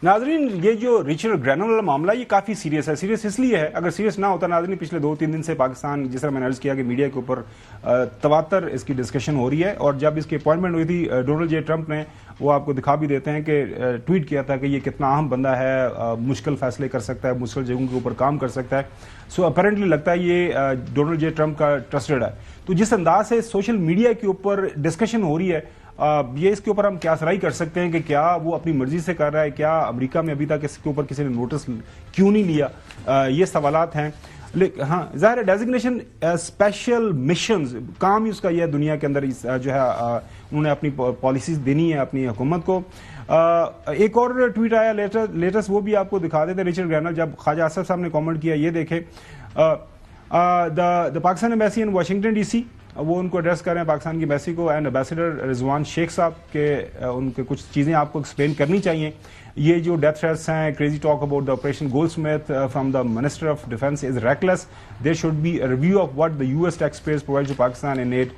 ناظرین یہ جو رچرڈ گرینل والا معاملہ یہ کافی سیریس ہے. سیریس اس لیے ہے, اگر سیریس نہ ہوتا ناظرین پچھلے 2-3 دن سے پاکستان, جس طرح میں نے عرض کیا کہ میڈیا کے اوپر تواتر اس کی ڈسکشن ہو رہی ہے, اور جب اس کی اپوائنٹمنٹ ہوئی تھی ڈونلڈ جے ٹرمپ نے, وہ آپ کو دکھا بھی دیتے ہیں کہ ٹویٹ کیا تھا کہ یہ کتنا اہم بندہ ہے, مشکل فیصلے کر سکتا ہے, مشکل جگہوں کے اوپر کام کر سکتا ہے. سو اپیرنٹلی لگتا ہے یہ ڈونلڈ جے ٹرمپ کا ٹرسٹڈ ہے. تو جس انداز سے سوشل میڈیا کے اوپر ڈسکشن ہو رہی ہے, یہ اس کے اوپر ہم کیا سرائی کر سکتے ہیں کہ کیا وہ اپنی مرضی سے کر رہا ہے, کیا امریکہ میں ابھی تک اس کے اوپر کسی نے نوٹس کیوں نہیں لیا, یہ سوالات ہیں. ہاں ظاہر ہے ڈیزگنیشن اسپیشل مشنز کام ہی اس کا یہ دنیا کے اندر جو ہے انہوں نے اپنی پالیسیز دینی ہے اپنی حکومت کو. ایک اور ٹویٹ آیا لیٹسٹ, وہ بھی آپ کو دکھا دیتے. رچرڈ گرینل, جب خواجہ آصف صاحب نے کامنٹ کیا, یہ دیکھیں the Pakistan embassy in Washington D C, وہ ان کو ایڈریس کر رہے ہیں پاکستان کی ایمبیسی کو, اینڈ امبیسڈر رضوان شیخ صاحب کے ان کے کچھ چیزیں آپ کو ایکسپلین کرنی چاہیے. یہ جو ڈیتھ تھریٹس ہیں, crazy talk about the operation Goldsmith from the minister of defence is reckless, there should be a review of what the U S taxpayers provide to Pakistan in aid.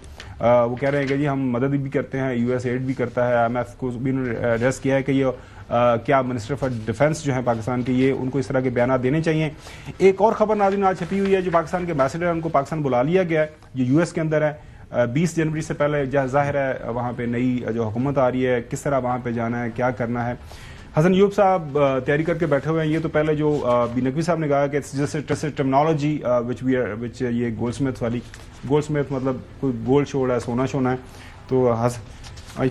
وہ کہہ رہے ہیں کہ جی ہم مدد بھی کرتے ہیں, یو ایس ایڈ بھی کرتا ہے, ایم ایف کو بھی انہوں نے ایڈریس کیا ہے کہ یہ کیا منسٹر فار ڈیفینس جو ہیں پاکستان کے, یہ ان کو اس طرح کے بیانات دینے چاہیے. ایک اور خبر ناظرین آج چھپی ہوئی ہے, جو پاکستان کے ایمبیسڈر ہیں ان کو پاکستان بلا لیا گیا ہے, جو یو ایس کے اندر ہے. 20 جنوری سے پہلے ظاہر ہے وہاں پہ نئی جو حکومت آ رہی ہے, کس طرح وہاں پہ جانا ہے, کیا کرنا ہے. حسن ایوب صاحب تیاری کر کے بیٹھے ہوئے ہیں. یہ تو پہلے جو بی نقوی صاحب نے کہا کہ ٹرمنالوجی وچ یہ گولڈ اسمتھ والی, گولڈ اسمتھ مطلب کوئی گولڈ شوڑ ہے, سونا شونا ہے. تو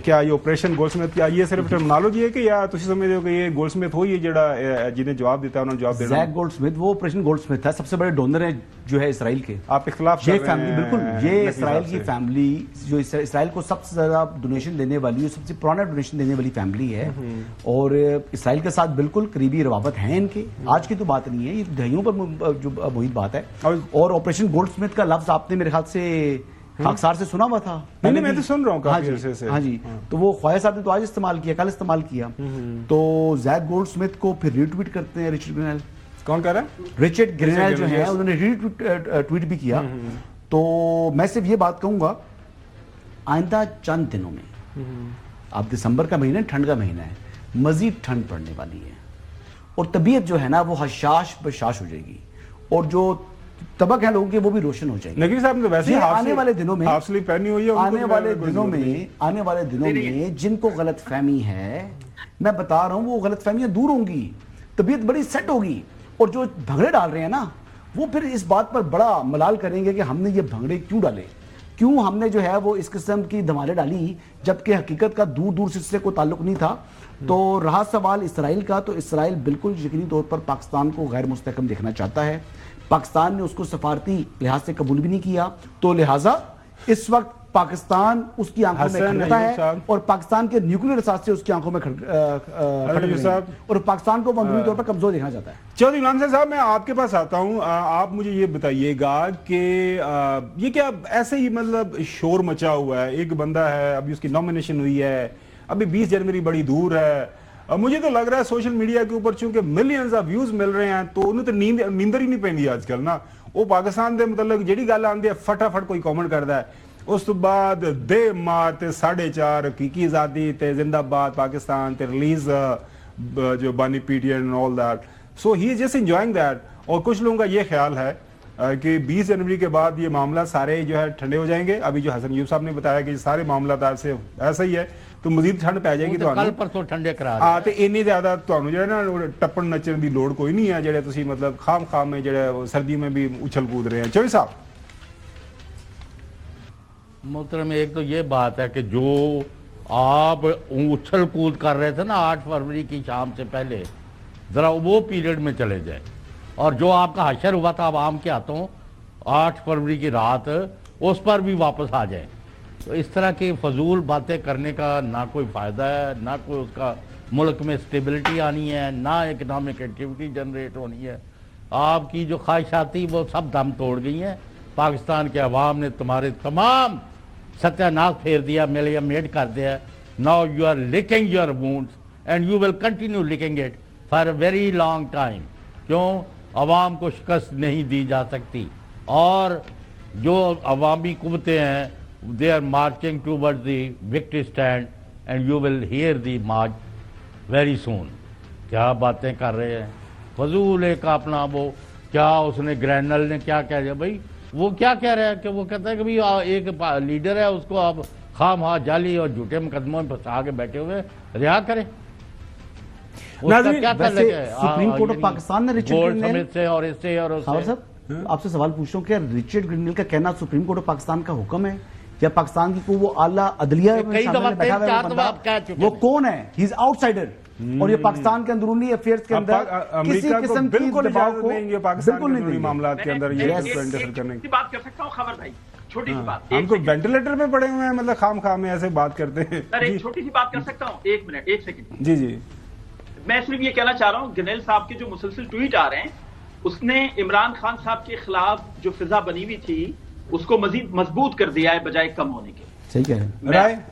کیا یہ آپریشن گولڈ اسمتھ, کیا یہ صرف ٹرمنالوجی ہے کہ یا تسی سمجھتے ہو کہ یہ گولڈ اسمتھ ہوئی ہے جڑا جنہیں جواب دیتا ہے انہوں نے جواب دینا؟ زیک گولڈ اسمتھ وہ آپریشن گولڈ اسمتھ ہے, سب سے بڑے ڈونر ہیں جو ہے اسرائیل کے. آپ اخلاف یہ فیملی بالکل, یہ اسرائیل کی فیملی جو اسرائیل کو سب سے زیادہ ڈونیشن دینے والی, سب سے پرانا ڈونیشن دینے والی فیملی ہے, اور اسرائیل کے ساتھ بالکل قریبی روابط ہیں ان کے. آج کی تو بات نہیں ہے, یہ دہائیوں پر جو محیط بات ہے. اور آپریشن گولڈ اسمتھ کا لفظ آپ نے میرے خیال سے خاکسار سے سنا ہوا تھا. میں تو سن رہا ہوں کافی عرصے سے. ہاں جی, تو وہ خواجہ صاحب نے تو آج استعمال کیا, کل استعمال کیا. تو زیک گولڈ اسمتھ کو پھر ری ٹویٹ کرتے ہیں رچرڈ گرینل. کون کر رہا ہے؟ رچرڈ گرینل جو ہے انہوں نے ری ٹویٹ بھی کیا. تو میں صرف یہ بات کہوں گا, آئندہ چند دنوں میں, اب دسمبر کا مہینہ ٹھنڈ کا مہینہ ہے, مزید ٹھنڈ پڑنے والی ہے, اور طبیعت جو ہے نا وہ حشاش بشاش ہو جائے گی, اور جو طبق ہیں لوگوں کے وہ بھی روشن ہو جائیں گے. نقوی صاحب نے ویسے آنے والے دنوں میں ہاف سلیپ پہنی ہوئی ہے, آنے والے دنوں میں جن کو غلط فہمی ہے, میں بتا رہا ہوں وہ غلط فہمیاں دور ہوں گی, طبیعت بڑی سیٹ ہوگی. اور جو بھنگڑے ڈال رہے ہیں نا, وہ پھر اس بات پر بڑا ملال کریں گے کہ ہم نے یہ بھنگڑے کیوں ڈالے, کیوں ہم نے جو ہے وہ اس قسم کی دھمالیں ڈالی, جبکہ حقیقت کا دور دور سے اس سے کوئی تعلق نہیں تھا. تو رہا سوال اسرائیل کا, تو اسرائیل بالکل یقینی طور پر پاکستان کو غیر مستحکم دیکھنا چاہتا ہے. پاکستان نے اس کو سفارتی لحاظ سے قبول بھی نہیں کیا, تو لہٰذا اس وقت پاکستان اس کی آنکھوں میں کھٹکتا ہے, اور پاکستان کے نیوکلیر اثاثے اس کی آنکھوں میں کھٹک رہے ہیں, اور پاکستان کو عمومی طور پر کمزور دیکھنا چاہتا ہے. چودھری عمران صاحب, میں آپ کے پاس آتا ہوں. آپ مجھے یہ بتائیے گا کہ یہ کیا ایسے ہی مطلب شور مچا ہوا ہے, ایک بندہ ہے ابھی اس کی نامینیشن ہوئی ہے, ابھی 20 جنوری بڑی دور ہے, مجھے تو لگ رہا ہے سوشل میڈیا کے اوپر چونکہ ملینز آف ویوز مل رہے ہیں, تو انہوں تو نیندر ہی نہیں پہنی آج کل نا. وہ پاکستان دے متعلق جیڑی گل آندی ہے فٹافٹ کوئی کامنٹ کرتا ہے, اس تو بعد دے مار تے 4.5 حقیقی آزادی تے زندہ باد پاکستان تے ریلیز جو بانی P T and all that. So he is just enjoying that. اور کچھ لوگوں کا یہ خیال ہے کہ 20 جنوری کے بعد یہ معاملہ سارے جو ہے ٹھنڈے ہو جائیں گے. ابھی جو حسن ایوب صاحب نے بتایا کہ سارے معاملات سے ایسا ہی ہے, تو مزید ٹھنڈ پی جائے گی. کل پرسوں ٹھنڈے کرا تے اینی زیادہ تانوں جو ہے نا ٹپن نچن دی لوڑ کوئی نہیں ہے, جڑے تسی مطلب خام میں جڑے سردی میں بھی اچھل کود رہے ہیں. چوہدری صاحب محترم, ایک تو یہ بات ہے کہ جو آپ اچھل کود کر رہے تھے نا 8 فروری کی شام سے پہلے, ذرا وہ پیریڈ میں چلے جائیں, اور جو آپ کا حشر ہوا تھا عوام کے ہاتھوں 8 فروری کی رات, اس پر بھی واپس آ جائیں. تو اس طرح کی فضول باتیں کرنے کا نہ کوئی فائدہ ہے, نہ کوئی اس کا ملک میں سٹیبلٹی آنی ہے, نہ اکنامک ایکٹیویٹی جنریٹ ہونی ہے. آپ کی جو خواہشاتی وہ سب دم توڑ گئی ہیں. پاکستان کے عوام نے تمہارے تمام ستیہ ناش پھیر دیا, میڈ کر دیا. Now you are licking your wounds and you will continue licking it for a very long time. کیوں؟ عوام کو شکست نہیں دی جا سکتی, اور جو عوامی قوتیں ہیں they are marching towards the victory stand and you will hear the march very soon. کیا باتیں کر رہے ہیں فضول ایک اپنا وہ کیا اس نے گرینل نے کیا کہہ دیا بھائی وہ کیا کہہ رہا ہے کہ وہ کہتا ہے کہ ایک لیڈر ہے اس کو آپ خواہ مخواہ جعلی اور جھوٹے مقدموں میں پھنسا کے بیٹھے ہوئے رہا کریں سپریم کورٹ آف پاکستان نے رچرڈ گرینل سے اور اس سے اور صاحب آپ سے سوال پوچھ رہا ہوں کہ رچرڈ گرینل کا کہنا سپریم کورٹ آف پاکستان کا حکم ہے یا پاکستان کی کوئی وہ اعلیٰ عدلیہ میں بیٹھا ہوا ہے بندہ وہ کون ہے ہی از آؤٹ سائڈر اور یہ پاکستان کے اندرونی افیئرز کے اندر کسی قسم کی دباؤ کو بالکل نہیں معاملات کے اندر یہ بات کر سکتا ہوں خبر بھائی چھوٹی سی بات ہم کو وینٹیلیٹر پہ پڑے ہوئے ہیں مطلب خام خام میں ایسے بات کرتے ہیں سر ایک چھوٹی سی بات کر سکتا ہوں 1 منٹ 1 سیکنڈ جی جی میں صرف یہ کہنا چاہ رہا ہوں گنیل صاحب کے جو مسلسل ٹویٹ آ رہے ہیں اس نے عمران خان صاحب کے خلاف جو فضا بنی ہوئی تھی اس کو مزید مضبوط کر دیا ہے بجائے کم ہونے کے صحیح کہہ رہے ہیں رائے